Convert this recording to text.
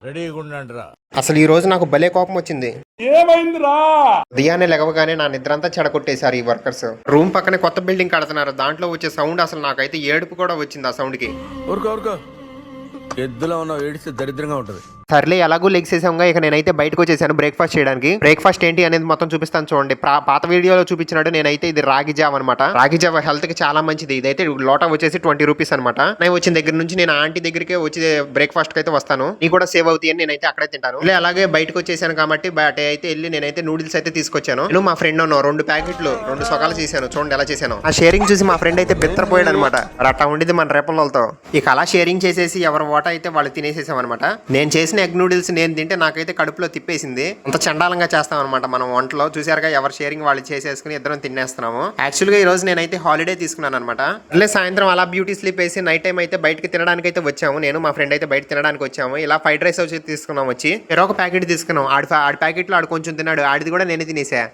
రెడీగా ఉండండిరా. అసలు ఈ రోజు నాకు భలే కోపం వచ్చింది. ఏమైందిరా? ఉదయాన్నే లెగవగానే నా నిద్రంతా చెడగొట్టేశారు ఈ వర్కర్స్. రూమ్ పక్కనే కొత్త బిల్డింగ్ కడుతున్నారు. దాంట్లో వచ్చే సౌండ్ అసలు నాకైతే ఏడుపు కూడా వచ్చింది ఆ సౌండ్ కి. ఊరుకో ఎద్దులో ఉన్న ఏడిస్తే దరిద్రంగా ఉంటది. సర్లే ఎలాగో లెగ్స్ వేసాముగా, ఇక నేనైతే బయటకు వచ్చేసాను బ్రేక్ఫాస్ట్ చేయడానికి. బ్రేక్ఫాస్ట్ ఏంటి అనేది మొత్తం చూపిస్తాను చూడండి. పాత వీడియోలో చూపించినట్టు నేనైతే ఇది రాగి జావ అనమాట. రాగి జావ హెల్త్ కి చాలా మంచిది. ఇదైతే లోటా వచ్చేసి 20 రూపీస్ అనమాట. నేను వచ్చిన దగ్గర నుంచి నేను ఆంటీ దగ్గరికి వచ్చి బ్రేక్ఫాస్ట్ అయితే వస్తాను. నీ కూడా సేవ్ అవుతాయి అని నేనైతే అక్కడే తింటాను. అలాగే బయటకు వచ్చేసాను కాబట్టి బయట అయితే వెళ్ళి నేనైతే నూడిల్స్ అయితే తీసుకొచ్చాను. నేను మా ఫ్రెండ్ 2 ప్యాకెట్లు 2 సొకాలు చేశాను. చూడండి ఎలా చేశాను. ఆ షేరింగ్ చూసి మా ఫ్రెండ్ అయితే బిత్తరపోయాడు అనమాట. అట్టా ఉండిది మన రేపల్లతో. ఇక అలా షేరింగ్ చేసేసి ఎవరి వాటా అయితే వాళ్ళు తినేసేసాం అనమాట. నేను చేసిన ఎగ్ నూడిల్స్ నేను తింటే నాకైతే కడుపులో తిప్పేసింది. అంత చండాలంగా చేస్తాం అనమాట మనం వంటలో. చూసారుగా ఎవరి షేరింగ్ వాళ్ళు చేసేసుకుని ఇద్దరం తినేస్తున్నాము. యాక్చువల్ గా ఈ రోజు నేనైతే హాలిడే తీసుకున్నాను అనమాట. అట్లే సాయంత్రం అలా బ్యూటీ స్లీప్ వేసి నైట్ టైం అయితే బయటకి తినడానికి అయితే వచ్చాము. నేను మా ఫ్రెండ్ అయితే బయట తినడానికి వచ్చాము. ఇలా ఫ్రైడ్ రైస్ వచ్చి తీసుకున్నాం. వచ్చి ఒక ప్యాకెట్ తీసుకున్నాం. ఆడి ప్యాకెట్ లో ఆడు కొంచెం తిన్నాడు. ఆడిది కూడా నేనే తినేసా.